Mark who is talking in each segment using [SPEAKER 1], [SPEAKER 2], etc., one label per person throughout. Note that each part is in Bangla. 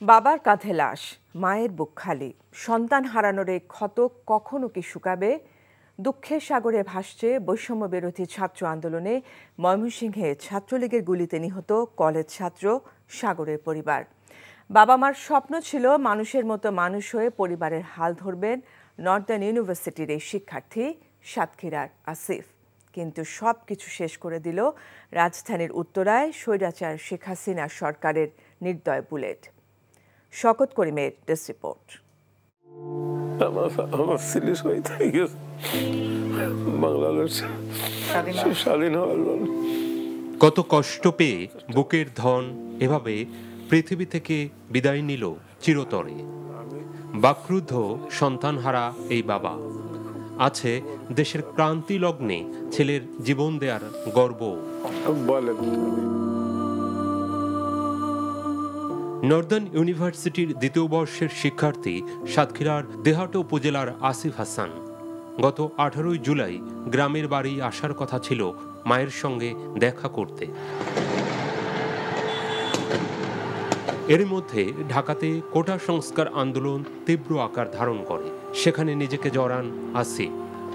[SPEAKER 1] বাবার কাঁধে লাশ, মায়ের বুক খালি, সন্তান হারানোর এই ক্ষত কখনো কি শুকাবে? দুঃখের সাগরে ভাসছে বৈষম্য বিরোধী ছাত্র আন্দোলনে ময়মনসিংহে ছাত্রলীগের গুলিতে নিহত কলেজ ছাত্র সাগরের পরিবার। বাবা মার স্বপ্ন ছিল মানুষের মতো মানুষ হয়ে পরিবারের হাল ধরবেন নর্দার্ন ইউনিভার্সিটির এই শিক্ষার্থী সাতক্ষীরার আসিফ। কিন্তু সবকিছু শেষ করে দিল রাজধানীর উত্তরায় স্বৈরাচার শেখ হাসিনা সরকারের নির্দয় বুলেট। শকত করিমের ডেস্ক রিপোর্ট।
[SPEAKER 2] আমার ছেলে শহীদ হয়ে গেছে, বাংলাদেশ স্বাধীন হওয়ার জন্য।
[SPEAKER 3] কত কষ্ট পেয়ে বুকের ধন এভাবে পৃথিবী থেকে বিদায় নিল চিরতরে। বাকরুদ্ধ সন্তানহারা এই বাবা। আছে দেশের ক্রান্তি লগ্নে ছেলের জীবন দেয়ার গর্ব। নর্দার্ন ইউনিভার্সিটির দ্বিতীয় বর্ষের শিক্ষার্থী সাতক্ষীরার দেহাটো উপজেলার আসিফ হাসান। গত 18 জুলাই গ্রামের বাড়ি আসার কথা ছিল মায়ের সঙ্গে দেখা করতে। এর মধ্যে ঢাকাতে কোটা সংস্কার আন্দোলন তীব্র আকার ধারণ করে। সেখানে নিজেকে জড়ান আসিফ।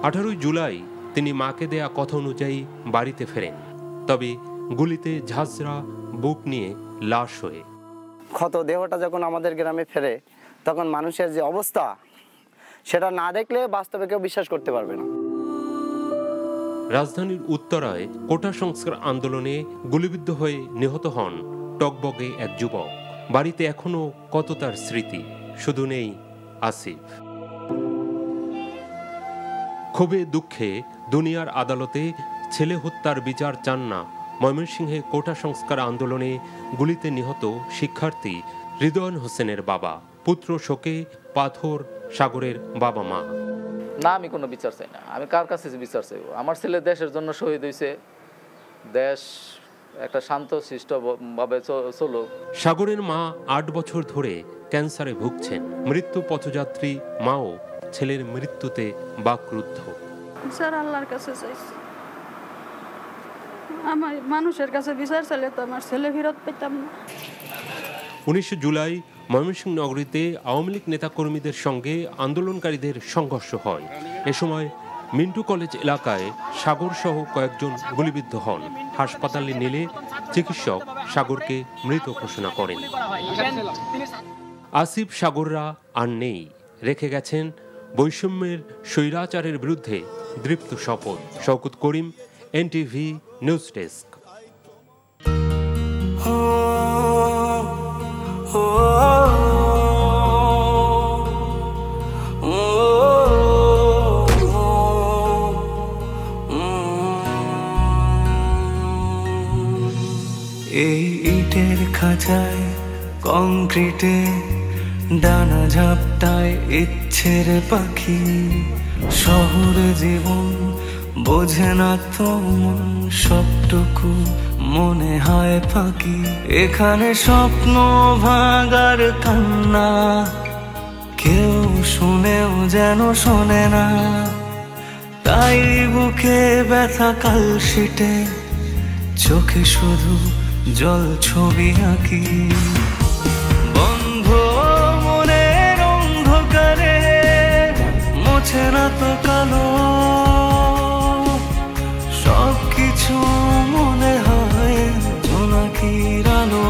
[SPEAKER 3] 18 জুলাই তিনি মাকে দেয়া কথা অনুযায়ী বাড়িতে ফেরেন, তবে গুলিতে ঝাঁঝরা বুক নিয়ে লাশ হয়ে।
[SPEAKER 4] ক্ষত দেহটা যখন আমাদের গ্রামে ফেরে তখন মানুষের যে অবস্থা সেটা না দেখলে বাস্তবে কেউ বিশ্বাস করতে পারবে না।
[SPEAKER 3] রাজধানীর উত্তরায় কোটা সংস্কার আন্দোলনে গুলিবিদ্ধ হয়ে নিহত হন টকবগে এক যুবক। বাড়িতে এখনো কত তার স্মৃতি, শুধু নেই আসিফ। ক্ষোভে দুঃখে দুনিয়ার আদালতে ছেলে হত্যার বিচার চান না ময়মনসিংহে কোটা সংস্কার আন্দোলনে গুলিতে নিহত শিক্ষার্থী রিদওয়ান হোসেনের বাবা। পুত্র শোকে পাথর সাগরের বাবা মা।
[SPEAKER 5] না, আমি কোনো বিচার চাই না। আমি কার কাছে বিচার চাইব? আমার ছেলে দেশের জন্য শহীদ হয়েছে, দেশ একটা শান্ত শিষ্টভাবে চলুক।
[SPEAKER 3] সাগরের মা 8 বছর ধরে ক্যান্সারে ভুগছেন। মৃত্যু পথযাত্রী মাও ছেলের মৃত্যুতে বাকরুদ্ধ।
[SPEAKER 6] স্যার, আল্লাহর কাছে চাইছি, আমার মানুষের কাছে বিচার চাইলে তো আমার ছেলে ফেরত পেতাম না।
[SPEAKER 3] 19 জুলাই ময়মনসিংহ নগরীতে আওয়ামী লীগ নেতাকর্মীদের সঙ্গে আন্দোলনকারীদের সংঘর্ষ হয়। এ সময় মিন্টু কলেজ এলাকায় সাগর সহ কয়েকজন গুলিবিদ্ধ হন। হাসপাতালে নিলে চিকিৎসক সাগরকে মৃত ঘোষণা করেন। আসিফ সাগররা আর নেই, রেখে গেছেন বৈষম্যের স্বৈরাচারের বিরুদ্ধে দৃপ্ত শপথ। শওকত করিম, NTV নিউজ ডেস্ক।
[SPEAKER 7] এই ইটের খাঁচায় কংক্রিটে ডানা ঝাপটায় ইচ্ছের পাখি। শহরে জীবন বোঝে না তো মন, সবটুকু মনে হয় ফাঁকি। এখানে স্বপ্ন ভাঙার কান্না কেউ শুনেও যেন শোনে না। তাই বুকে ব্যথা কালশিটে, চোখে শুধু জল ছবি আঁকি। বন্ধ মনের অন্ধকারে মোছে না তো কালো, সবকিছু মনে হয় জোনাকির আলো।